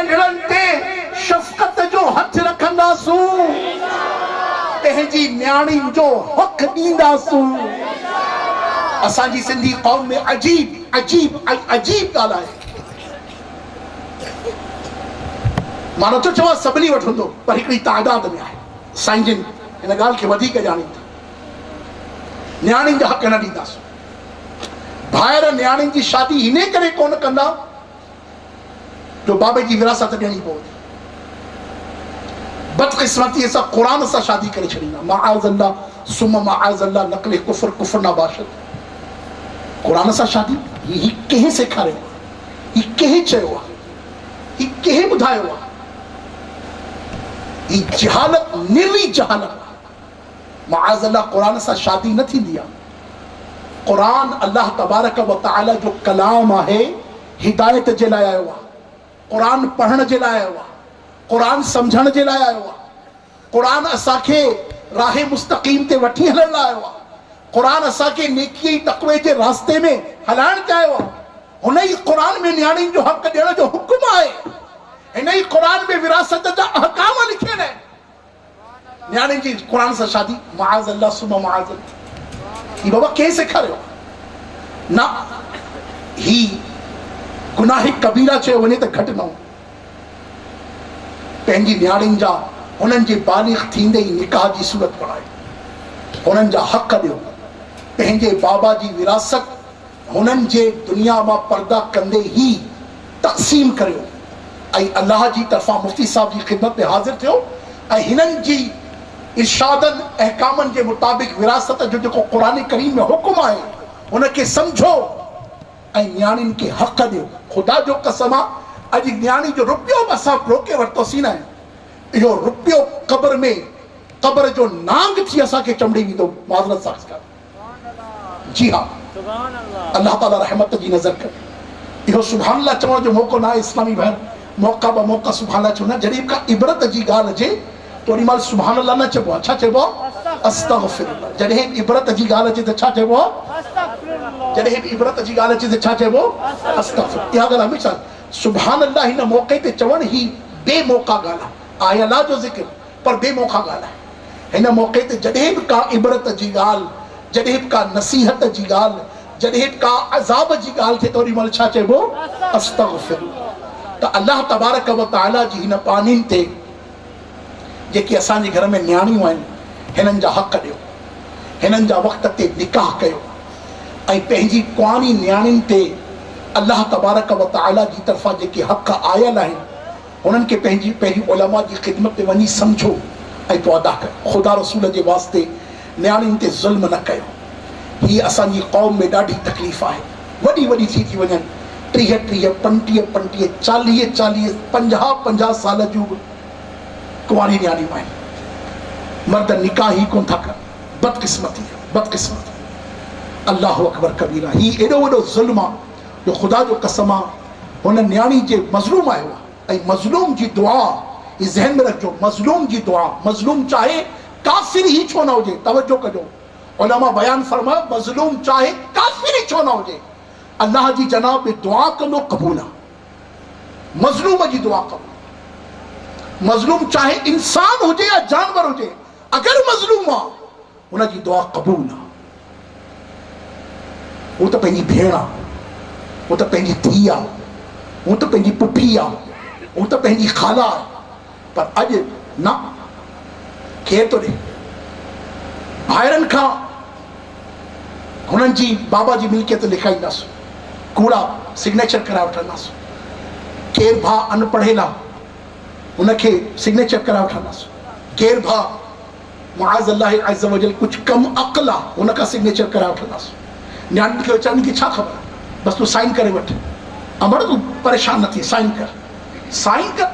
नंढड़नि ते शफ़क़त जो हथ रखंदासूं, पंहिंजी न्याणियुनि जो हक़ ॾींदासूं। असांजी सिंधी क़ौम में अजीब अजीब अजीब ॻाल्हि आहे। मां नथो चवां सभिनी वटि हूंदो, पर हिकिड़ी तादाद में आहे। साईं जिन हिन ॻाल्हि खे वधीक ॼाणीनि था। न्याणियुनि जा हक़ न ॾींदासीं। भाइर न्याणियुनि जी शादी हिन करे कोन कंदा जो बाबे जी विरासत ॾियणी पवंदी। बदकिस्मतीअ सां क़ुरान सां शादी करे छॾींदा। माअज़ल्लाह सुम माअज़ल्लाह नक़ले कुफ़र कुफ़र न बाशद। क़ुरान सां शादी ही कंहिं सेखारियो आहे? ही कंहिं चयो आहे? ही कंहिं ॿुधायो आहे? ही जहालत, निरी जहालत। माअज़ल्लाह क़ुरान सां शादी न थींदी आहे। क़ुरान अल्लाह तबारक व तआला जो कलाम आहे, हिदायत जे लाइ आयो आहे। क़ुरान पढ़ण जे लाइ आयो आहे। क़ुरान सम्झण जे लाइ आयो आहे। क़ुरान असांखे राह मुस्तक़ीम ते वठी हलण लाइ आयो आहे। क़ुरान असांखे नेकीअ ऐं तक़वे जे रास्ते में हलाइण चाहियो आहे। हुन ई क़ुरान में न्याणियुनि जो हक़ ॾियण जो हुकुम आहे। हिन ई क़ुरान में विरासत जा अहकाम लिखियल आहिनि। न्याणियुनि जी क़ुरान सां शादी माअज़ल्लाह सुम माअज़ल्लाह। ही बाबा कंहिं सेखारियो? न, ही गुनाह कबीरा चयो वञे त घटि न हो। पंहिंजी न्याणियुनि जा हुननि जे बालिग़ थींदे ई निकाह जी सूरत पढ़ायो, हुननि जा हक़ ॾियो, पंहिंजे बाबा जी विरासत हुननि जे दुनिया मां पर्दा कंदे ई तक़सीम करियो। ऐं अल्लाह जी तरफ़ां मुफ़्ती साहब जी ख़िदमत में हाज़िर थियो ऐं हिननि जी इरशादनि अहकामनि जे मुताबिक़ विरासत जो जेको क़ुरान करीम में हुकुम आहे हुनखे सम्झो ऐं न्याणियुनि खे हक़ ॾियो। ख़ुदा जो कसम आहे, अॼु न्याणी जो रुपयो बि असां रोके वरितोसीं न, इहो रुपयो क़ब्र में क़ब्र जो नांग थी असांखे चमड़ी वेंदो। माज़रत सां जी हा, अल्लाह ताला रहमत जी नज़र करे। इहो सुभान अल्लाह चवण जो मौक़ो न आहे इस्लामी भाइर। मौक़ा ब मौक़ा सुभान अल्लाह चवंदा। जॾहिं का इबरत जी ॻाल्हि अचे त ओॾी महिल सुभान अल्लाह न चइबो आहे। छा चइबो आहे? अस्तग़फिरुल्लाह। जॾहिं इबरत जी ॻाल्हि अचे त छा चइबो आहे? जॾहिं बि इबरत जी ॻाल्हि अचे त छा चइबो? अस्तग़फिरुल्लाह। इहा ॻाल्हि हमेशह सुभान अल्लाह हिन मौक़े ते चवण ही बेमौक़ा ॻाल्हि आहे। आहे अल्लाह जो ज़िक्र पर बेमौक़ा ॻाल्हि आहे। हिन मौक़े ते जॾहिं बि का इबरत जी ॻाल्हि, जॾहिं बि का नसीहत जी ॻाल्हि, जॾहिं बि का अज़ाब जी ॻाल्हि थिए त ओॾी महिल छा चइबो? अस्तग़फिरुल्लाह। त अल्लाह तबारक व तआला जी हिन पानीनि ते जेके असांजे घर में न्याणियूं आहिनि, हिननि जा हक़ ॾियो, हिननि जा वक़्त ते निकाह कयो ऐं पंहिंजी कुंवारी न्याणियुनि ते अल्लाह तबारक व तआला जी तरफ़ां जेके हक़ आयल आहिनि उन्हनि खे पंहिंजी उलमा जी ख़िदमत में वञी सम्झो ऐं पोइ अदा कयो। ख़ुदा रसूल जे वास्ते न्याणियुनि ते ज़ुल्म न कयो। हीअ असांजी क़ौम में ॾाढी तकलीफ़ आहे। वॾी वॾी थी वञनि 30 30 35 35 40 40 50 50 साल जूं कुंवारी न्याणियूं आहिनि। मर्द निकाह ई कोन था कनि। बदकिस्मती बदकिस्मती। अल्लाह अकबर कबीरा। ही एॾो वॾो ज़ुल्म आहे जो ख़ुदा जो कसम आहे हुन न्याणी जे मज़लूम आयो आहे। ऐं मज़लूम जी दुआ ही ज़हन में रखिजो। मज़लूम जी दुआ, मज़लूम चाहे काफ़िर ही छो न हुजे, तवज्जो कजो। उलमा बयान फरमायो मज़लूम चाहे काफ़िर ही छो न हुजे, अल्लाह जी जनाब में दुआ कंदो क़बूल आहे। मज़लूम जी दुआ क़बूल। मज़लूम चाहे इंसान हुजे या जानवर हुजे, अगर मज़लूम आहे हुनजी दुआ क़बूल आहे। हू त पंहिंजी भेण आहे, हू त पंहिंजी धीउ आहे, हू त पंहिंजी पुफी आहे, हू त पंहिंजी ख़ाला आहे। पर अॼु न, केरु थो ॾे? भाइरनि खां हुननि जी बाबा जी मिल्कियत लिखाईंदासीं, कूड़ा सिग्नेचर कराए वठंदासीं। केरु भाउ अनपढ़ियल आहे हुनखे सिग्नेचर कराए वठंदासीं। केरु भाउ माअज़ल्लाह अज़्ज़ वजल कुझु कम अक़ल आहे हुनखां सिग्नेचर कराए वठंदासीं। न्याणियुनि खे वीचारनि खे छा ख़बर? बसि तूं साइन करे वठ। अमड़ तूं परेशान न थी, साइन कर, साइन कर,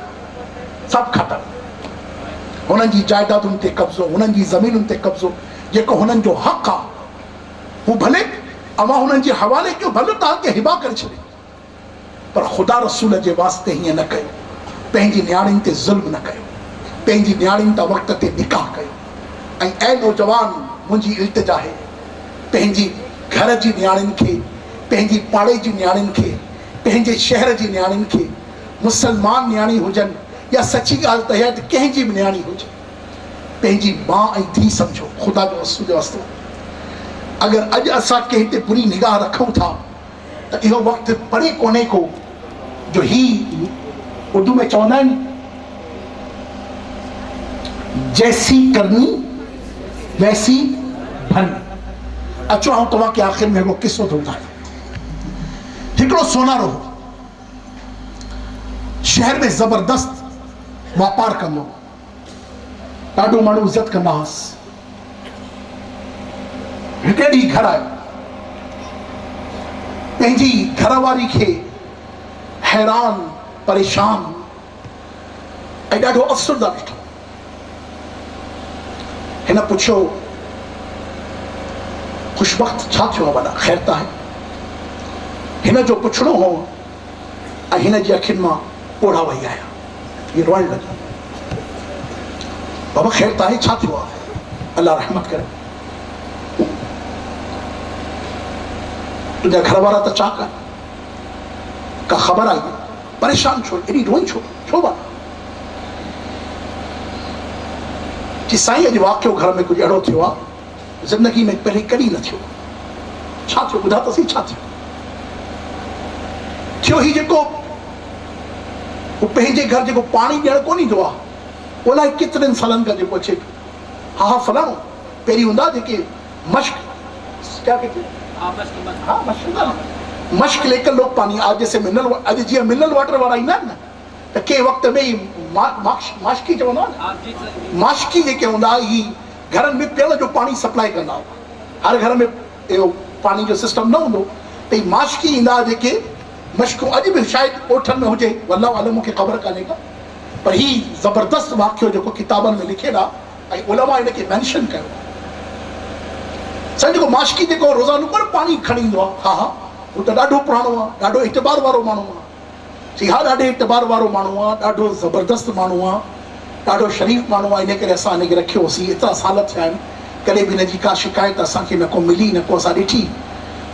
सभु ख़तमु। हुननि जी जाइदादुनि ते कब्ज़ो, हुननि जी ज़मीनुनि ते कब्ज़ो, जेको हुननि जो हक़ आहे हू भले अवां हुननि जे हवाले कयो, भले तव्हांखे हिबा करे छॾे, पर ख़ुदा रसूल जे वास्ते हीअं न कयो। पंहिंजी न्याणियुनि ते ज़ुल्म न कयो, पंहिंजी न्याणियुनि तां वक़्त ते निकाह कयो। ऐं ऐं नौजवान, मुंहिंजी इल्तिजा आहे, पंहिंजी घर जी न्याणियुनि खे, पंहिंजी पाड़े जी न्याणियुनि खे, पंहिंजे शहर जी न्याणियुनि खे मुसलमान न्याणी हुजन या सची ॻाल्हि त है कंहिंजी बि न्याणी हुजे, पंहिंजी मां ऐं धीउ सम्झो। ख़ुदा जो वस्तु अगरि अॼु असां कंहिं ते बुरी निगाह रखूं था त इहो वक़्तु परे कोन्हे को जो ही उर्दू में चवंदा आहिनि जैसी करनी वैसी भरनी। अचो आउं तव्हांखे आख़िर में हिकिड़ो किस्सो थो ॿुधायां। हिकिड़ो सोनारो शहर में ज़बरदस्त वापार कंदो, ॾाढो माण्हू इज़त कंदा हुअसि। हिकिड़े ॾींहुं घर आयो, पंहिंजी घरवारी खे हैरान परेशान ऐं ॾाढो अफ़सुर्दा ॾिठो। हिन पुछियो खुशबख़्त छा थियो आहे वॾा, ख़ैर त आहे? हिन जो पुछणो हो ऐं हिन जी अखियुनि मां ओढ़ा वही आया। ये रोइण लॻी, बाबा ख़ैर त आहे, छा थियो आहे? अल्लाह रहमत करे, तुंहिंजा घर वारा त चाक आहिनि, का ख़बर आई? परेशान छो, एॾी रोई छो? छो बाबा? कि साईं अॼु वाक़ियो घर में कुझु अहिड़ो थियो आहे ज़िंदगी में पहिरीं कॾहिं न थियो। छा थियो ॿुधा त सही, छा थियो? थियो ही जेको पंहिंजे घर जेको पाणी ॾियणु कोन ईंदो आहे, अलाए केतिरनि सालनि खां जेको अचे पियो। हा फलाणो पहिरीं हूंदा जेके मश्क, क्या कहते हैं, हाँ मश्क लेकर लोग पानी, आज जैसे मिनरल, अॼु जीअं मिनरल वाटर वारा ईंदा आहिनि न, त कंहिं वक़्त में ई माश्की चवंदा आहिनि, माश्की जेके हूंदा ही घरनि में पीअण जो पाणी सप्लाई कंदा हुआ। हर घर में इहो पाणी जो सिस्टम न हूंदो, त ही माश्की ईंदा जेके मश्कूं, अॼु बि शायदि ॻोठनि में हुजे, अल्लाह आलम मूंखे ख़बर कान्हे का, पर ही ज़बरदस्त वाक़ियो जेको किताबनि में लिखियलु आहे ऐं उलमा हिनखे मेंशन कयो। सम्झो माश्की जेको रोज़ानो पर पाणी खणी ईंदो आहे, हा हू त ॾाढो पुराणो आहे, ॾाढो इतबार वारो माण्हू आहे। चई हा ॾाढे इतबार वारो माण्हू आहे, ॾाढो ज़बरदस्त माण्हू आहे, ॾाढो शरीफ़ माण्हू आहे, इन करे असां हिनखे रखियोसीं। एतिरा साल थिया आहिनि, कॾहिं बि हिनजी का शिकायत असांखे न को मिली, न को असां ॾिठी।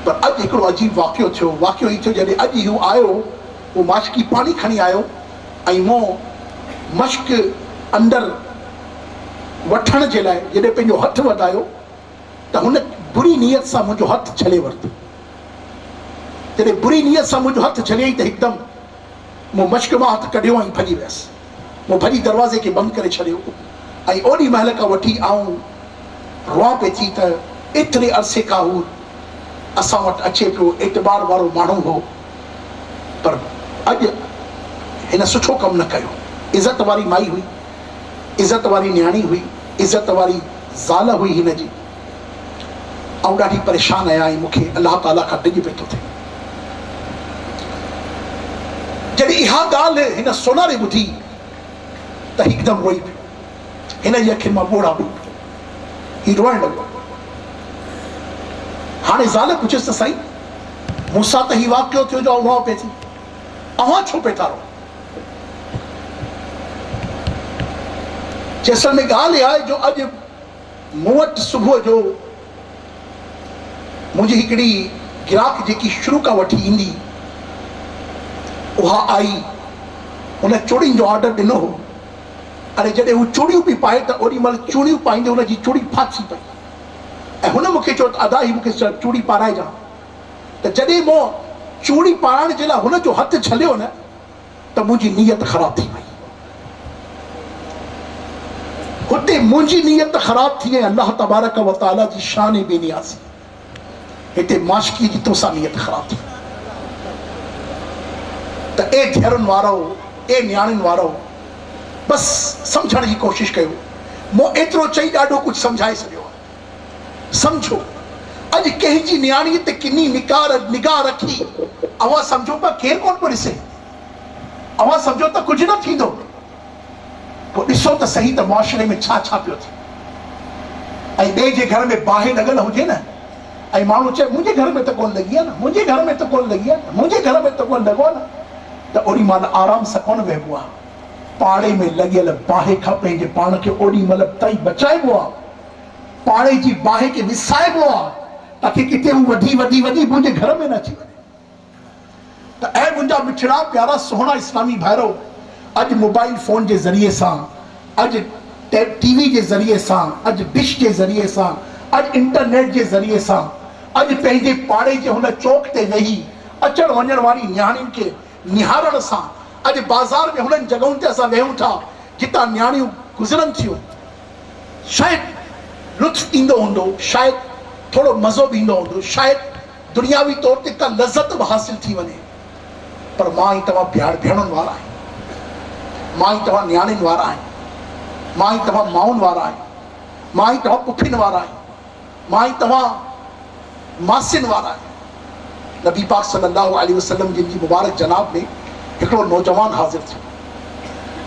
पर अॼु हिकिड़ो अजीब वाक़ियो थियो। वाक़ियो ई थियो जॾहिं अॼु हू आयो, उहो माश्की पाणी खणी आयो ऐं मूं मश्क अंदरि वठण जे लाइ जॾहिं पंहिंजो हथु वधायो त हुन बुरी नीयत सां मुंहिंजो हथु छले वरितो। जॾहिं बुरी नीयत सां मुंहिंजो हथु छलियईं त हिकदमि मूं मश्क मां हथु कढियो ऐं भॼी वियसि। मूं भॼी दरवाज़े खे बंदि करे छॾियो ऐं ओॾी महिल खां वठी आऊं रोआ पई थी त एतिरे अरसे खां हू असां वटि अचे पियो, एतबार वारो माण्हू हो, पर अॼु हिन सुठो कमु न कयो। इज़त वारी माई हुई, इज़त वारी न्याणी हुई, इज़त वारी ज़ाल हुई हिन जी, ऐं ॾाढी परेशान आहियां ऐं मूंखे अलाह ताला खां डिॼ पियो थो थिए। जॾहिं इहा ॻाल्हि हिन सोनारे ॿुधी त हिकदमि रोई पियो, हिन जी अखियुनि मां ॿोड़ा बि पियो, हीउ रोइण लॻो। हाणे ज़ाल पुछियसि त साईं मूंसां त हीउ वाक़ियो थियो जो रोआ पई थी, अव्हां छो पिया था रो? जैसल में ॻाल्हि आहे जो अॼु मूं वटि सुबुह जो मुंहिंजी हिकिड़ी गिराक जेकी शुरू खां वठी ईंदी उहा आई, हुन चूड़ियुनि जो ऑर्डर ॾिनो हो। अरे जॾहिं हू चूड़ियूं पई पाए त ओॾी महिल चूड़ियूं पाईंदे हुनजी चूड़ी फासी पई ऐं हुन मूंखे चयो त अदा ही मूंखे चूड़ी पाराइजां। त जॾहिं मूं चूड़ी पाराइण जे लाइ हुनजो हथु छलियो न त मुंहिंजी नीयत ख़राबु थी वई। हुते मुंहिंजी नीयत ख़राबु थी वई, अल्लाह तबारक व तआला जी शान बेनियाज़ी। हिते माश्की जी तोसां नीयत ख़राबु थी। त ए धीअरुनि वारो, ए न्याणियुनि वारो, बसि सम्झण जी कोशिशि कयो। मूं एतिरो चई ॾाढो कुझु सम्झाए छॾियो आहे। सम्झो अॼु कंहिंजी न्याणीअ ते किनी निगाह रखी, अवां सम्झो पिया केरु कोन पियो ॾिसे, अवां सम्झो त कुझु न थींदो। पोइ ॾिसो त सही त मुआशरे में छा छा पियो थिए। ऐं ॿिए जे घर में बाहि लॻल हुजे न ऐं माण्हू चए मुंहिंजे घर में त कोन लॻी आहे न, मुंहिंजे घर में त कोन लॻी आहे न, मुंहिंजे घर में त कोन लॻो आहे न, त ओॾी महिल आराम सां कोन वेहबो आहे। पाड़े में लॻियल बाहि खां पंहिंजे पाण खे ओॾी महिल ताईं बचाइबो आहे, पाड़े जी बाहि खे विसाइबो आहे ताकी किथे हू वधी वधी वधी मुंहिंजे घर में न अची वञे। तो ऐ मुंहिंजा मिठड़ा प्यारा सुहिणा इस्लामी भाइरो, अॼु मोबाइल फ़ोन जे ज़रिए सां, अॼु टीवी जे ज़रिए सां, अॼु डिश जे ज़रिए सां, अॼु इंटरनेट जे ज़रिए सां, अॼु पंहिंजे पाड़े जे हुन चौक ते वेही अचण वञण वारी न्याणियुनि खे निहारण सां, अॼु बाज़ार में हुननि जॻहुनि ते असां वेहूं था जितां न्याणियूं गुज़रनि थियूं, शायदि लुत्फ़ ईंदो हूंदो, शायदि थोरो मज़ो बि ईंदो हूंदो, शायदि दुनियावी तौर ते का लज़त बि हासिल थी वञे, पर मां ई तव्हां भेणुनि वारा आहियूं, मां ई तव्हां न्याणियुनि वारा आहियूं, मां ई तव्हां माउनि वारा आहियूं, मां ई तव्हां पुफियुनि वारा आहियूं, मां ई तव्हां मासियुनि वारा आहियूं। नबी पाक सल्लल्लाहु अलैहि वसल्लम जिन जी मुबारक जनाब में हिकिड़ो नौजवान हाज़िर थियो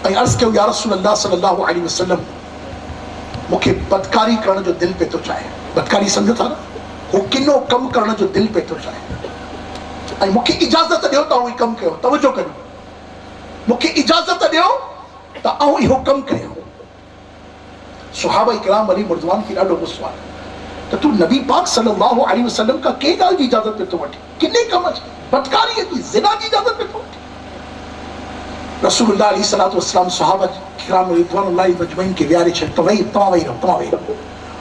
ऐं अर्ज़ु कयो, या रसूल अल्लाह सल्लल्लाहु अलैहि वसल्लम, मूंखे बदकारी करण जो दिलि पियो थो चाहे। बदकारी सम्झो था न, हू किनो कमु करण जो दिलि पियो थो चाहे ऐं मूंखे इजाज़त ॾियो त आउं कमु कयो। तवजो करियो, मूंखे इजाज़त ॾियो त आउं इहो कमु कयो। सुहाबा इकराम अली मुर्ज़वान खे ॾाढो गुस्सो आयो त तूं नबी पाक सल्लल्लाहु अलैहि वसल्लम खां कंहिं ॻाल्हि जी इजाज़त पियो थो वठी, किने कम जी, बदकारीअ जी, ज़िना जी इजाज़त पियो थो वठी। रसूलुल्लाह अलैहिस्सलातु वस्सलाम सुहाबा इकराम रिज़वानुल्लाहि मजमईन खे विहारे छॾियो, तव्हां वेही रहो।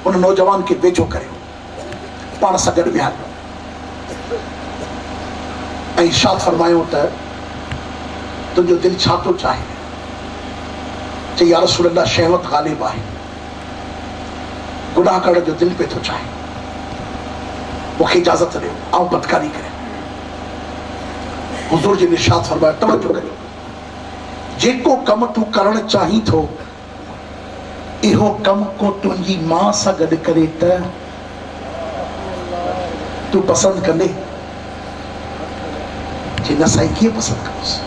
उन नौजवान खे वेझो करियो, पाण सां गॾु विहारियो ऐं इरशाद फरमायो त तुंहिंजो दिलि छा थो चाहे? चई, या रसूलल्लाह, शहवत ग़ालिब आहे, गुनाह करण जो दिलि पियो थो चाहे, मूंखे इजाज़त ॾियो, आउं बदकारी करियां। हुज़ूर जी इरशाद फरमायो, तवजो करियो, जेको कमु तूं करणु चाहीं थो, इहो कमु को तुंहिंजी मां सां गॾु करे त तूं पसंदि कंदे? जे न साईं, कीअं पसंदि कंदुसि?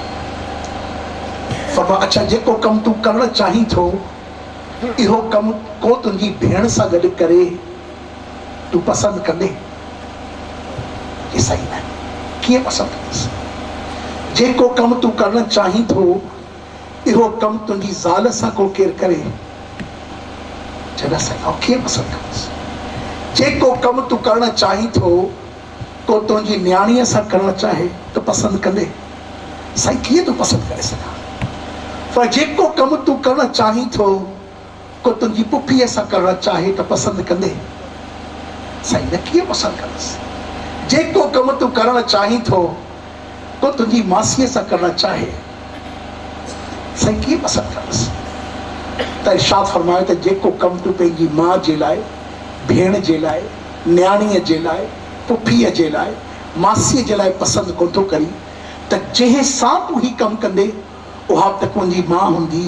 फरमायो, अच्छा, जेको कमु तूं करणु चाहीं थो, इहो कमु को तुंहिंजी भेण सां गॾु करे तूं पसंदि कंदे? जे साईं, न, कीअं पसंदि कंदुसि? जेको कमु तूं करणु चाहीं थो, इहो कमु तुंहिंजी ज़ाल सां को केरु करे? न साईं, आउं कीअं पसंदि कंदुसि? जेको कमु तूं करणु चाहीं थो, को तुंहिंजी न्याणीअ सां करणु चाहे त पसंदि कंदे? साईं, कीअं तूं पसंदि करे सघां? पर जेको कमु तूं करणु चाहीं थो, को तुंहिंजी पुफीअ सां करणु चाहे त पसंदि कंदे? साईं, न, कीअं पसंदि कंदुसि? जेको कमु तूं करणु चाहीं थो, को तुंहिंजी मासीअ सां करणु चाहे, साईं, कीअं पसंदि कंदुसि? त इरशाद फरमायो त जेको कमु तूं पंहिंजी माउ जे लाइ, भेण जे लाइ, न्याणीअ जे लाइ, पुफीअ जे लाइ, मासीअ जे लाइ पसंदि कोन थो करी, त जंहिं सां तूं ही कमु कंदे, उहा त तुंहिंजी माउ हूंदी,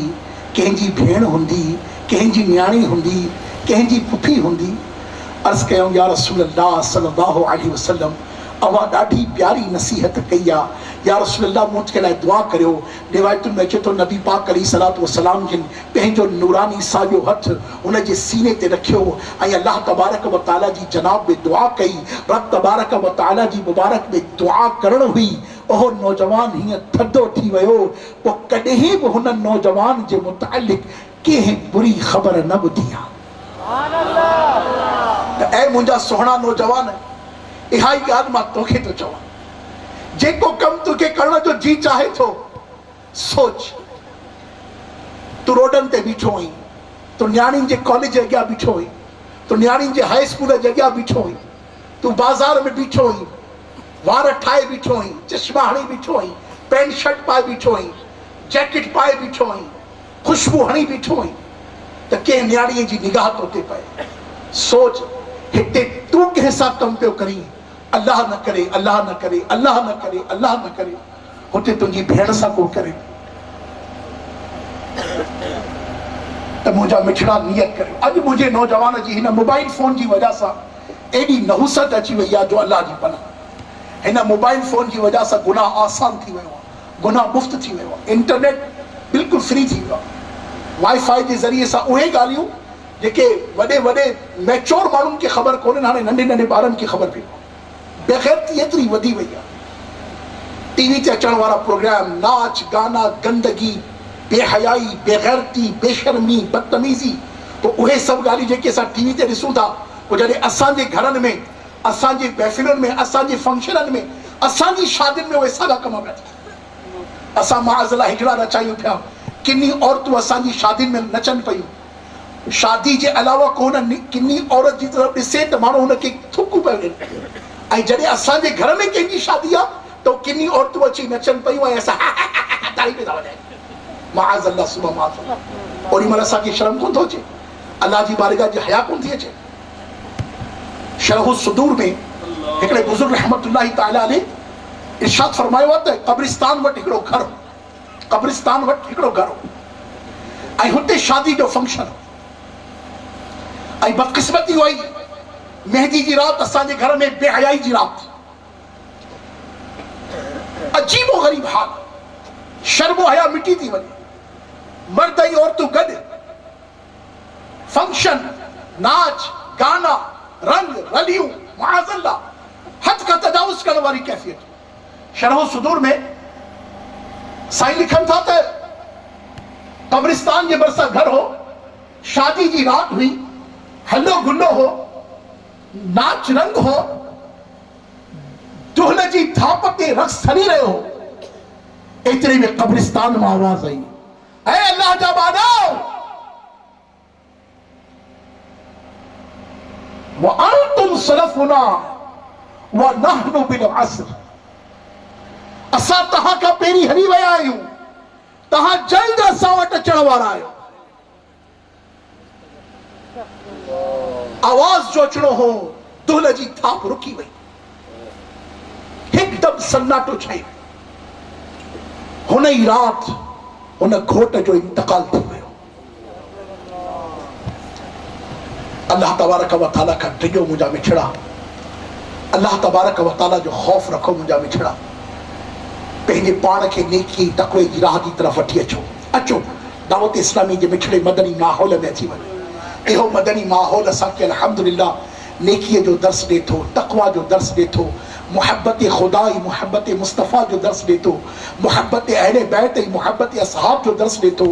कंहिंजी भेण हूंदी, कंहिंजी न्याणी हूंदी, कंहिंजी पुफी हूंदी। अर्ज़ु कयूं, या रसूलल्लाह सल्लल्लाहु अलैहि वसल्लम, अवा ॾाढी प्यारी नसीहत कई आहे। या रसूलल्लाह, मुंहिंजे लाइ दुआ करियो। रिवायतुनि में अचे थो, नबी पाक अलैहिस्सलातु वस्सलाम जिन पंहिंजो नूरानी साॼो हथु हुन जे सीने ते रखियो ऐं अल्लाह तबारक व तआला जी जनाब में दुआ कई। रब तबारक व तआला जी मुबारक में दुआ करणु हुई, उहो नौजवान हीअं थधो थी वियो। पोइ कॾहिं बि हुन नौजवान जे मुतालिक़ कंहिं बुरी ख़बर न ॿुधी आहे। त ऐं मुंहिंजा सुहिणा नौजवान, इहा ई ॻाल्हि मां तोखे थो चवां, जेको कमु तोखे करण जो जी चाहे थो, सोच। तूं रोडनि ते बीठो आहीं, तूं न्याणियुनि जे कॉलेज जे अॻियां बीठो आहीं, तूं न्याणियुनि जे हाई स्कूल जे अॻियां बीठो आहीं, तूं बाज़ार में बीठो आहीं, वार ठाहे बीठो आहीं, चश्मा हणी बीठो आहीं, पैंट शर्ट पाए बीठो आहीं, जैकेट पाए बीठो आहीं, ख़ुशबू हणी बीठो आहीं, त कंहिं न्याणीअ जी निगाह तो ते पए। सोच, हिते तूं कंहिं सां कमु पियो करीं, अल्लाह न करे, अल्लाह न करे, अल्लाह न करे, अल्लाह न करे, हुते तुंहिंजी भेण सां को करे त मुंहिंजा मिठड़ा नियत करियो। अॼु मुंहिंजे नौजवान जी हिन मोबाइल फोन जी वजह सां एॾी नहुसत अची वई आहे जो अल्लाह जी पनाह। हिन मोबाइल फोन जी वजह सां गुनाह आसान थी वियो आहे, गुनाह मुफ़्त थी वियो आहे, इंटरनेट बिल्कुलु फ्री थी वियो आहे। वाईफाई जे ज़रिए सां उहे ॻाल्हियूं जेके वॾे वॾे मैच्योर माण्हुनि खे ख़बर कोन्हे, हाणे नंढे नंढे ॿारनि खे ख़बर पई पए। बेग़ैरती एतिरी वधी वई आहे, टीवी ते अचण वारा प्रोग्राम, नाच गाना, गंदगी, बेहयाई, बेग़ैरती, बेशर्मी, बदतमीज़ी, पोइ उहे सभु ॻाल्हियूं जेके असां टीवी ते ॾिसूं था, पोइ जॾहिं असांजे घरनि में, असांजे महफ़िलुनि में, असांजे फंक्शननि में असांजी शादियुनि में उहे साॻा कम पिया थियनि। असां माअज़ल्लाह हिकिड़ा रचायूं पिया, किनी औरतूं असांजी शादियुनि में नचनि पियूं। शादी जे अलावा कोन किनी औरत जी तरफ़ ॾिसे त माण्हू हुनखे थुकूं पिया ॾियनि। ऐं जॾहिं असांजे घर में कंहिंजी शादी आहे त किनी औरतूं अची नचनि पियूं ऐं असां ताड़ी पिया था वॼायूं। माअज़ल्लाह सुबह माफ़। ओॾी महिल असांखे शर्म कोन थो अचे, अलाह जी बारगाह जी हया कोन थी अचे। शरह सुदूर में हिकिड़े बुज़ुर्ग रहमतुल्लाह तआला अलैह इरशाद फरमायो आहे त क़ब्रिस्तान वटि हिकिड़ो घर हो, क़ब्रिस्तान वटि हिकिड़ो घर हो ऐं हुते शादी जो फंक्शन हो। ऐं बदकिस्मती हुई मेहंदी जी रात असांजे घर में बेहयाई जी रात। अजीबो ग़रीब हाल, शर्मो हया मिटी थी वञे। मर्द ऐं औरतूं गॾु, फंक्शन, नाच गाना, रंग रलियूं, माअज़ल्लाह हद का तजावुज करण वारी कैफियत। शरह सुदूर में साईं लिखनि था त कब्रिस्तान जे भरिसां घर हो, शादी जी रात हुई, हलो गुल्लो हो, नाच रंग हो, दुल्हन जी थाप ते रक़्स हली रहियो हो। एतिरे में कब्रिस्तान मां आवाज़ आई, ऐ अल्लाह जा बानो, वअंतुम सलफुना वनहनु बिल अस्र। असां तहां खां पहिरीं हली विया आहियूं, तहां जल्द असां वटि अचण वारा आहियो। आवाज़ जो अचणो हो, दुल्हन जी थाप रुकी वई, हिकदम सन्नाटो छाई। हुन ई रात हुन घोट जो इंतकाल थी वियो। अल्लाह तबारक व तआला खां डिॼो मुंहिंजा मिठड़ा, अल्लाह तबारक व तआला जो ख़ौफ़ रखो मुंहिंजा मिठड़ा। पंहिंजे पाण खे नेकी तक़वे जी राह जी तरफ़ वठी अचो। दावत इस्लामी जे मिठड़े मदनी माहौल में अची वञो। इहो मदनी माहौल असांखे अल्हम्दुलिल्लाह नेकीअ जो दर्स ॾिए थो, तक़वा जो दर्स ॾिए थो, मोहब्बत खुदा ऐं मोहब्बत मुस्तफ़ा जो दर्स ॾिए थो, मोहब्बत अहले बैत ऐं मोहब्बत असहाब जो दर्स ॾिए थो,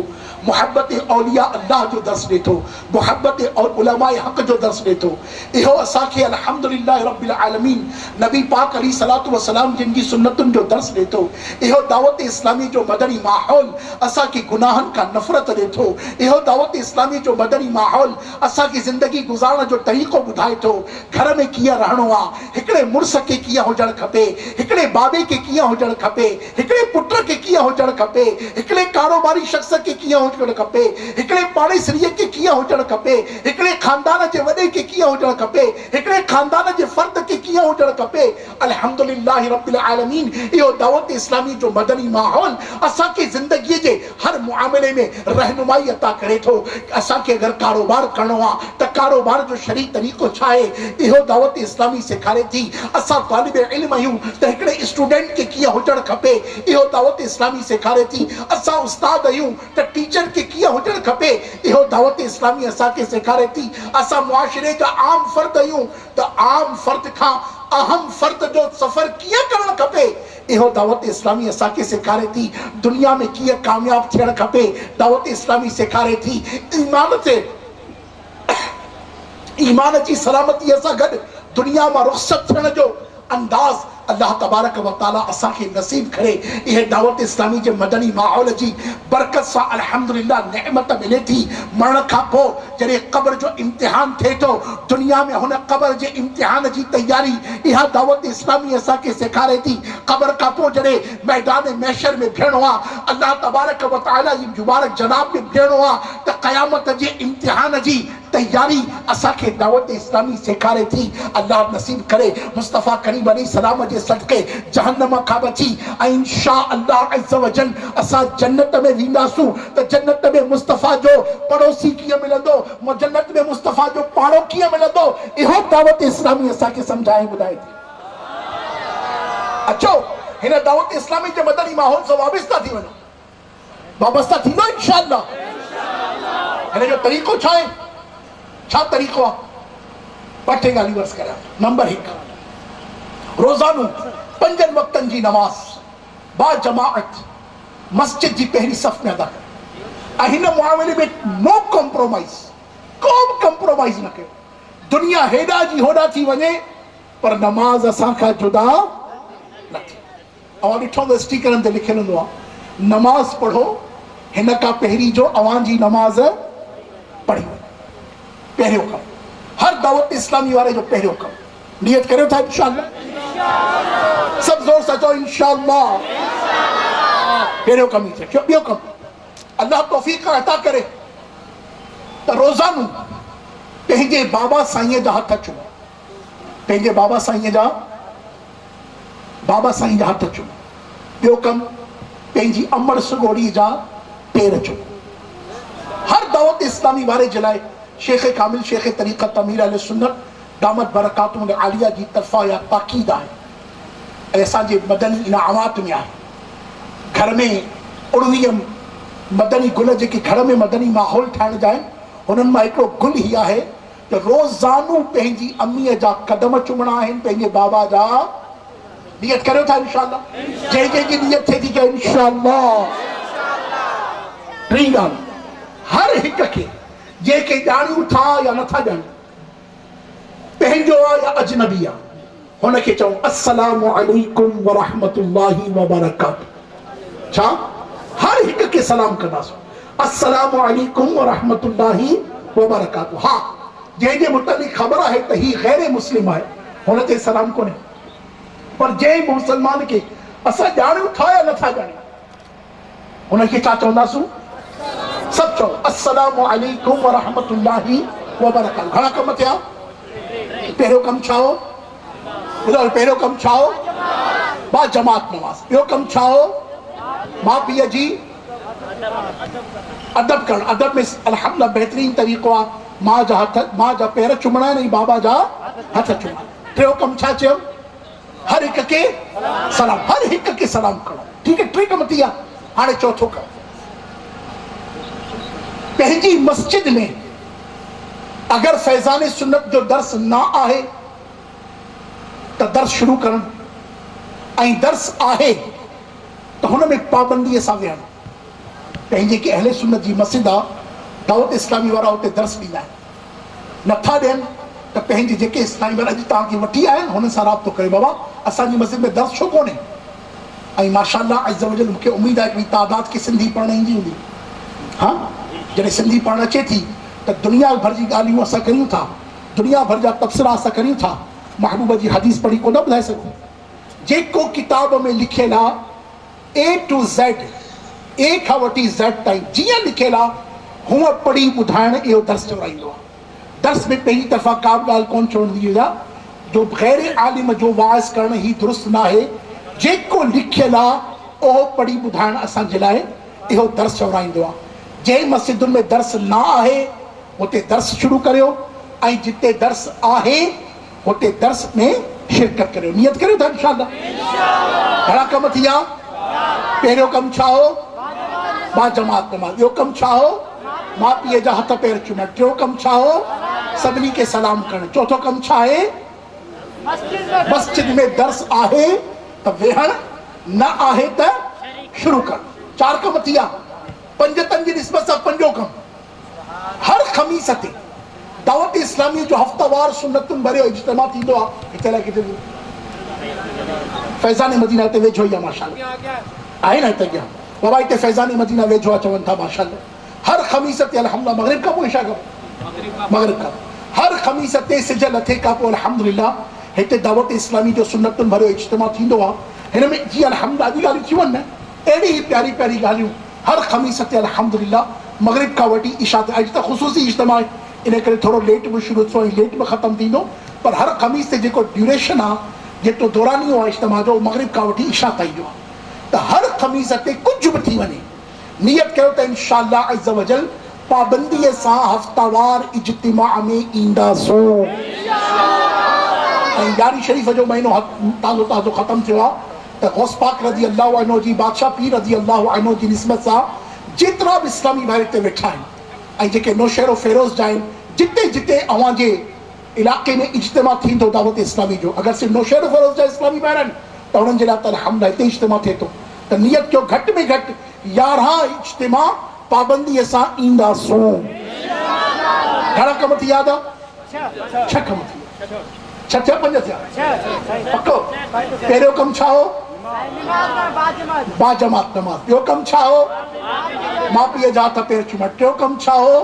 मोहब्बत औलिया अल्लाह जो दर्स ॾिए थो, मोहब्बत और उलमाए हक़ जो दर्स ॾिए थो। इहो असांखे अल्हम्दुलिल्लाह रब्बिल आलमीन नबी पाक अलैहि सलातु व सलाम जिन जी सुन्नतुनि जो दर्स ॾिए थो। इहो दावत इस्लामी जो मदनी माहौल असांखे गुनाहनि खां नफ़रत ॾिए थो। इहो दावत इस्लामी जो मदनी माहौल असांखे ज़िंदगी गुज़ारण जो तरीक़ो ॿुधाए थो। घर में कीअं रहणो आहे, हिकिड़े मुड़ुस खे कीअं हुजणु खपे, हिकिड़े बाबे खे कीअं हुजणु खपे, हिकिड़े पुट खे कीअं हुजणु खपे, हिकिड़े कारोबारी शख़्स खे कीअं हुजणु खपे, हिकिड़े पाड़ेसरीअ खे कीअं हुजणु खपे, हिकिड़े ख़ानदान जे वॾे खे कीअं हुजणु खपे, हिकिड़े ख़ानदान जे फ़र्द खे कीअं हुजणु खपे। अल्हम्दुलिल्लाह रब्बिल आलमीन इहो दावत इस्लामी जो मदनी माहौल असांखे ज़िंदगीअ जे हर मुआमले में रहनुमाई अता करे थो। असांखे अगरि कारोबार करणो आहे त कारोबार जो शरी तरीक़ो छा आहे, इहो दावत इस्लामी सेखारे थी। असां तालिब इल्म आहियूं त हिकिड़े स्टूडेंट खे कीअं हुजणु खपे, इहो दावत इस्लामी सेखारे थी। असां उस्ताद आहियूं त टीचर खे कीअं हुजणु खपे, इहो दावत इस्लामी असांखे सेखारे थी। असां मुआशिरे जा आम फ़र्द आहियूं त आम फ़र्द खां अहम फ़र्द जो सफ़र कीअं करणु खपे, इहो दावत इस्लामी असांखे सेखारे थी। दुनिया में कीअं कामयाब थियणु खपे, दावत इस्लामी सेखारे थी। ईमान जी सलामतीअ सां गॾु दुनिया मां रुख़्सत थियण जो अंदाज़ अल्लाह तबारक व तआला असांखे नसीब करे। इहे दावत इस्लामी जे मदनी माहौल जी बरकत सां अल्हम्दुलिल्लाह नेमत मिले थी। मरण खां पोइ जॾहिं क़ब्र जो इम्तिहान थिए थो, दुनिया में हुन क़ब्र जे इम्तिहान जी तयारी इहा दावत इस्लामी असांखे सेखारे थी। क़ब्र खां पोइ जॾहिं मैदान महशर में बीहणो आहे, अल्लाह तबारक व तआला जी मुबारक जनाब में बीहणो आहे, त क़यामत जे इम्तिहान जी तयारी असांखे दावत इस्लामी सेखारे थी। अल्लाह नसीब करे मुस्तफ़ा करीम अलैहिस्सलाम जे सदके जहन्नम खां बची ऐं इंशा अल्लाह अज़्ज़ व जल असां जन्नत में वेंदासूं त जन्नत में मुस्तफ़ा जो पड़ोसी कीअं मिलंदो, जन्नत में मुस्तफ़ा जो पाड़ो कीअं मिलंदो, इहो दावत इस्लामी असांखे सम्झाए ॿुधाए थी। अचो हिन दावत इस्लामी जे मदनी माहौल सां वाबस्ता थी वञो, वाबस्ता थींदो इंशा अल्लाह। हिन जो तरीक़ो छा आहे, छा तरीक़ो आहे? ॿ टे ॻाल्हियूं अर्ज़ करियां। नंबर 1, रोज़ानो 5 वक़्तनि जी नमाज़ बा जमाअत मस्जिद जी पहिरीं सफ़ में अदा कयो। ऐं हिन मुआमले में नो कॉम्प्रोमाइज़, को बि कॉम्प्रोमाइज़ न कयो। दुनिया हेॾा जी होॾा थी वञे पर नमाज़ असां खां जुदा न अवां ॾिठो त स्टीकरनि ते लिखियलु हूंदो आहे नमाज़ पढ़ो हिन खां पहिरीं जो अवां जी नमाज़ पढ़ी पहिरियों कमु हर दावत इस्लामी वारे जो पहिरियों कमु नियत करियो था इंशाअल्लाह सभु ज़ोर सां चओ इंशाअल्लाह पहिरियों कमु ई थिए ॿियो कमु अल्लाह तौफ़ीक़ अता करे त रोज़ानो पंहिंजे बाबा साईं जा हथ चुमो पंहिंजे बाबा साईं जा हथ चुमो ॿियो कमु पंहिंजी अमड़ सुगोड़ी जा पेर चुमो हर दावत इस्लामी वारे जे लाइ शेख कामिल शेख तरीक़त अमीर अहले सुन्नत दामत बरकातुहुल आलिया जी तरफ़ां या ताक़ीद आहे ऐं असांजे मदनी इनामात में आहे घर में 19 मदनी गुल जेके घर में मदनी माहौल ठाहिण जा आहिनि हुननि मां हिकिड़ो गुल ई आहे त रोज़ानो पंहिंजी अमीअ जा क़दम चुमणा आहिनि पंहिंजे बाबा जा नियत करियो था इंशाअल्लाह जंहिंजी नियत थिए थी कि इंशाअल्लाह टी ॻाल्हि हर हिक खे जेके ॼाणियूं था या नथा ॼाणियूं पंहिंजो आहे या अजनबी आहे हुनखे चऊं अस्सलामु अलैकुम व रहमतुल्लाहि व बरकातुहू छा हर हिक खे सलाम कंदासीं अस्सलामु अलैकुम व रहमतुल्लाहि व बरकातुहू हा जंहिंजे मुतलिक़ ख़बर आहे त ही गैर मुस्लिम आहे हुन ते सलाम कोन्हे पर जंहिं मुसलमान खे असां ॼाणियूं था या नथा ॼाणियूं हुनखे छा चवंदासीं सभु चओ अस्सलामु अलैकुम व रहमतुल्लाहि व बरकातुहू घणा कम थिया पहिरियों कमु छा हो पहिरियों कमु छा हो बा जमात नमाज़ ॿियो कमु छा हो माउ पीउ जी अदब करणु अदब में अल्हम्दुलिल्लाह बहितरीन तरीक़ो आहे माउ जा पेर चुमणा आहिनि ऐं बाबा जा हथ चुमणा टियों कमु छा चयो हर हिक खे सलाम हर हिक खे सलाम करणो ठीकु आहे टे कम थी विया हाणे चौथो कमु पंहिंजी मस्जिद में अगर फैज़ान सुन्नत जो दर्स न आहे त दर्स शुरू करणु ऐं दर्स आहे त हुन में पाबंदीअ सां विहणु पंहिंजे के अहले सुन्नत जी मस्जिद आहे दावत इस्लामी वारा उते दर्स ॾींदा आहिनि नथा ॾियनि त पंहिंजे जेके इस्लामी वारा अॼु तव्हांखे वठी आया आहिनि हुननि सां राब्तो करे बाबा असांजी मस्जिद में दर्स छो कोन्हे ऐं माशाअल्लाह अज़्ज़ वजल मूंखे उमेद आहे कि तादाद खे सिंधी पढ़णु ईंदी हूंदी हा जॾहिं सिंधी पढ़णु अचे थी त दुनिया भर जी ॻाल्हियूं असां करियूं था दुनिया भर जा तबसरा असां करियूं था महबूब जी हदीस पढ़ी कोन ॿुधाए सघूं जेको किताब में लिखियलु आहे ए टू ज़ेड ए खां वठी ज़ेड ताईं जीअं लिखियलु आहे हूअं पढ़ी ॿुधाइणु इहो दर्स चवराईंदो आहे दर्स में पंहिंजी तरफ़ां का बि ॻाल्हि कोन चवंदी आहे जो गैर आलिम जो वाइज़ करणु ही दुरुस्त न आहे जेको लिखियलु आहे उहो पढ़ी ॿुधाइणु असांजे लाइ इहो दर्स चवराईंदो आहे जंहिं मस्जिदुनि में दर्स न आहे उते दर्स शुरू करियो ऐं जिते दर्स आहे उते दर्स में शिरकत करियो नियत करियो था इंशाअल्लाह घणा कम थी विया पहिरियों कमु छा हो बा जमात नमाज़ ॿियो कमु छा हो माउ पीउ जा हथ पेर चुमणु टियों कमु छा हो सभिनी खे सलाम करणु चौथों कमु छा आहे मस्जिद में दर्स आहे त वेहणु न आहे त शुरू करणु 4 कम थी विया पंजतनि जी निस्बत सां पंजो कमु हर ख़मीस ते दावत इस्लामी जो हफ़्तावार सुन्नतुनि भरियो इज्तिमा थींदो आहे हिते लाइ किथे फैज़ान मदीना हिते वेझो ई आहे माशाअल्लाह आहे न हिते अॻियां बाबा हिते फैज़ान मदीना वेझो आहे चवनि था माशाअल्लाह हर ख़मीस ते अल्हम्दुलिल्लाह मग़रिब खां पोइ इशा खां मग़रिब खां हर ख़मीस ते सिज लथे खां पोइ अल्हम्दुलिल्लाह हिते दावत इस्लामी जो सुन्नतुनि भरियो इज्तिमा थींदो आहे हिन में जीअं अल्हम्दुलिल्लाह अॼु ॻाल्हियूं थी वञनि न अहिड़ी ई प्यारी प्यारी ॻाल्हियूं हर ख़मीस ते अल्हम्दुलिल्लाह मग़रिब खां वठी इशा ते अॼु त ख़ुसूसी इज्तिमा आहे इन करे थोरो लेट बि शुरू थियो ऐं लेट बि ख़तमु थींदो पर हर ख़मीस ते जेको ड्यूरेशन आहे जेतिरो दौरानियो आहे इज्तिमा जो मग़रिब खां वठी इशा ताईं जो आहे त हर ख़मीस ते कुझु बि थी वञे नियत कयो त इंशाअल्लाह अज़्ज़ वजल पाबंदीअ सां हफ़्तावार इज्तिमा में ईंदासूं ऐं यारी शरीफ़ जो महीनो ताज़ो ताज़ो ख़तमु थियो आहे त गौस पाक रज़ी अल्लाह अन्हु जी बादशाह पीर रज़ी अल्लाह अन्हु जी निस्बत सां जेतिरा बि इस्लामी भाई हिते वेठा आहिनि ऐं जेके नौशहरो फेरोज़ जा आहिनि जिते जिते अव्हां जे इलाइक़े में इज्तिमा थींदो दावत इस्लामी जो अगरि सिर्फ़ु नौशहरो फेरोज़ जा इस्लामी भाई आहिनि त उन्हनि जे लाइ त अल्हम्दुलिल्लाह हिते इज्तिमा थिए थो त नियत कयो घटि में घटि 11 इज्तिमा पाबंदीअ सां ईंदासूं घणा कम थी याद आहे 6 कम थी 6 थिया 5 थिया पको पहिरियों कमु छा हो बाजमात नमाज। ॿियो कमु छा हो? माउ पीउ जा हथ पेर चुमण। टियों कमु छा हो?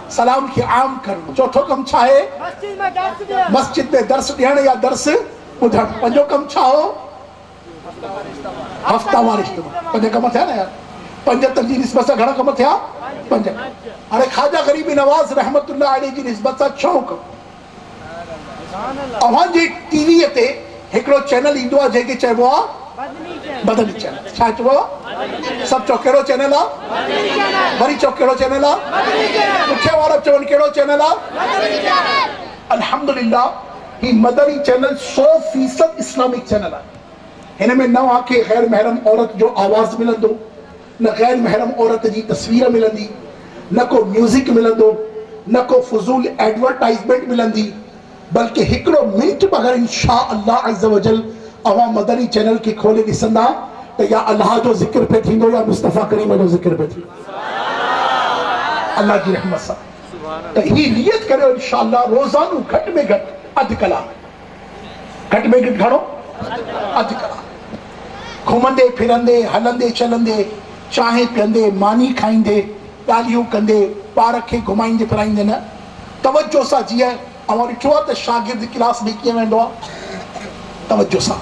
सलाम खे आम करणु। चौथो कमु छा आहे? मस्जिद में दर्स ॾियणु या दर्स ॿुधणु। पंजो कमु छा हो? हफ़्तावार इज्तिमा। पंज कम थिया न यार। पंज जी निस्बत सां घणा कम थिया? पंज। हाणे ख़्वाजा गरीबी नवाज़ रहमतुल्लाह अलैह जी निस्बत सां 6 कम। अव्हांजे टीवीअ ते हिकिड़ो चैनल ईंदो आहे जंहिंखे चइबो आहे मदनी चैनल। छा चइबो आहे? सभु चओ कहिड़ो चैनल आहे? वरी चओ कहिड़ो चैनल आहे? पुठियां वारा चवनि कहिड़ो चैनल आहे? अल्हम्दुलिल्लाह ही मदनी चैनल 100% इस्लामिक चैनल आहे। हिन में न आंखे गैर महरम औरत जो आवाज़ मिलंदो, न गैर महरम औरत जी तस्वीर मिलंदी, न को म्यूज़िक मिलंदो, न को फुज़ूल एडवर्टाइज़मेंट मिलंदी, बल्कि हिकिड़ो मिंट बग़ैर इंशा अल्लाह अज़्ज़ व जल अवां मदनी चैनल खे खोले ॾिसंदा त या अल्लाह जो ज़िक्र पे थींदो या मुस्तफ़ा करीम जो ज़िक्र पे थींदो अल्लाह जी रहमत सां। त ही नियत करियो इंशा अल्लाह रोज़ानो घटि में घटि अधु कलाक, घटि में घटि घणो? अधु कलाक घुमंदे फिरंदे हलंदे चलंदे चांहि पीअंदे मानी खाईंदे ॻाल्हियूं कंदे ॿार खे घुमाईंदे फिराईंदे न तवजो सां। जीअं अवां ॾिठो आहे त शागिर्द क्लास में कीअं वेंदो आहे? तवजो सां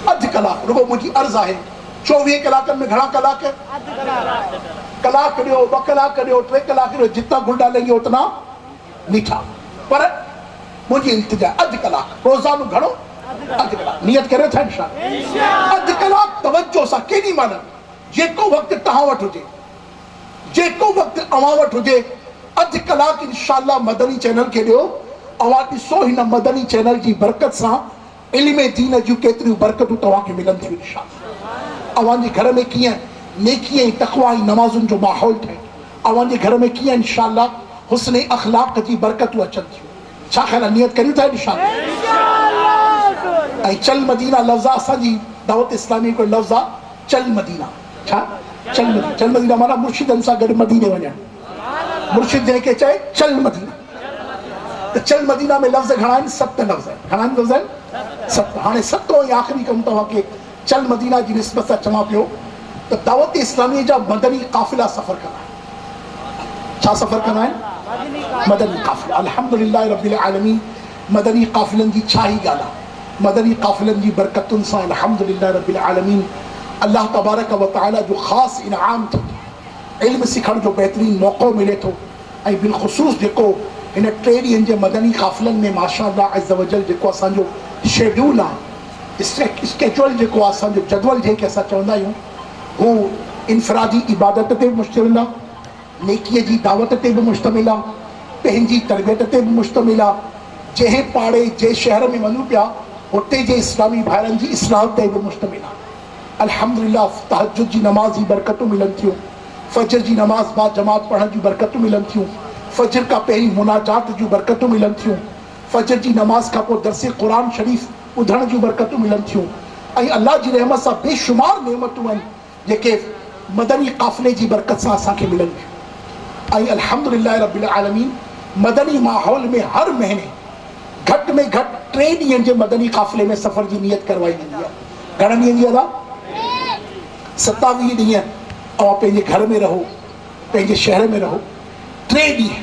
अधु कलाक। रुगो मुंहिंजी अर्ज़ु आहे 24 कलाकनि में घणा कलाक? कलाक ॾियो, 2 कलाक ॾियो, 3 कलाक ॾियो, जितना गुल डालेंगे उतना मीठा। पर मुंहिंजी इल्तिजा अधु कलाक रोज़ानो घणो? अधु कलाक। नियत करियो था इंशाअल्लाह अधु कलाक तवजो सां। केॾी महिल जेको वक़्तु तव्हां वटि हुजे, जेको वक़्तु अवां वटि हुजे, अधु कलाक इंशाअल्लाह मदनी चैनल खे ॾियो। अवां ॾिसो हिन मदनी चैनल जी बरकत सां इल्म दीन जूं केतिरियूं बरकतूं तव्हांखे मिलंदियूं इंशाअल्लाह। अवांजे घर में कीअं नेकी ऐं तक़वा ऐं नमाज़ुनि जो माहौल ठहे, अवांजे घर में कीअं इंशाअल्लाह हुस्न अख़लाक़ जी बरकतूं अचनि थियूं। छा ख़्याल आहे? नियत करियूं था इंशाअल्लाह। ऐं चल मदीना लफ़्ज़ असांजी दावत इस्लामी हिकिड़ो लफ़्ज़ आहे चल मदीना। छा? चल मदीना। चल मदीना माना मुर्शिदनि सां गॾु मदीने वञणु। मुर्शिद जंहिंखे चए चल मदीना। त चल मदीना में लफ़्ज़ घणा आहिनि? 7 लफ़्ज़ आहिनि। घणा लफ़्ज़ आहिनि? 7। हाणे 7 ऐं आख़िरी कमु तव्हांखे चल मदीना जी निस्बत सां चवां पियो त दावत इस्लामी जा मदनी क़ाफ़िला सफ़र कंदा आहिनि। छा सफ़र कंदा आहिनि? मदनी क़ाफ़िला। अल्हम्दुलिल्लाह रब्बिल आलमीन। मदनी क़ाफ़िलनि जी छा ई ॻाल्हि आहे? मदनी क़ाफ़िलनि जी बरकतुनि सां अल्हम्दुलिल्लाह रब्बिल आलमीन अल्लाह तबारक व तआला जो ख़ासि इनाम थो थिए। इल्म सिखण जो बहितरीन मौक़ो मिले थो। ऐं बिलख़ुसूस जेको हिन 3 ॾींहंनि जे मदनी क़ाफ़िलनि में माशाअल्लाह अज़्ज़ व जल जेको असांजो शेड्यूल आहे, स्केजुअल जेको आहे, असांजो जदवल जंहिंखे असां चवंदा आहियूं, हू इनफ़रादी इबादत ते बि मुश्तमिल आहे, नेकीअ जी दावत ते बि मुश्तमिल आहे, पंहिंजी तरबियत ते बि मुश्तमिल आहे। जंहिं पाड़े जंहिं शहर में वञूं पिया उते जे इस्लामी भाइरनि जी इस्लाह ते बि मुश्तमिल आहे। अल्हम्दुलिल्लाह तहज्जुद जी नमाज़ जी बरकतूं मिलनि थियूं, फजर जी नमाज़ बाद जमात पढ़ण जूं बरकतूं मिलनि थियूं, फजर खां पहिरीं मुनाजात जूं बरकतूं मिलनि थियूं, फजर जी नमाज़ खां पोइ दर्स क़ुरान शरीफ़ ॿुधण जूं बरकतूं मिलनि थियूं। ऐं अल्लाह जी रहमत सां बेशुमार नेमतूं आहिनि जेके मदनी क़ाफ़िले जी बरकत सां असांखे मिलनि थियूं। ऐं अल्हम्दुलिल्लाह रब्बिल आलमीन मदनी माहौल में हर महीने घटि में घटि 3 ॾींहंनि जे मदनी क़ाफ़िले में सफ़र जी नियत करवाई वेंदी आहे। घणनि ॾींहंनि जी अदा? 27 ॾींहं अवां पंहिंजे घर में रहो, पंहिंजे शहर में रहो। 3 ॾींहं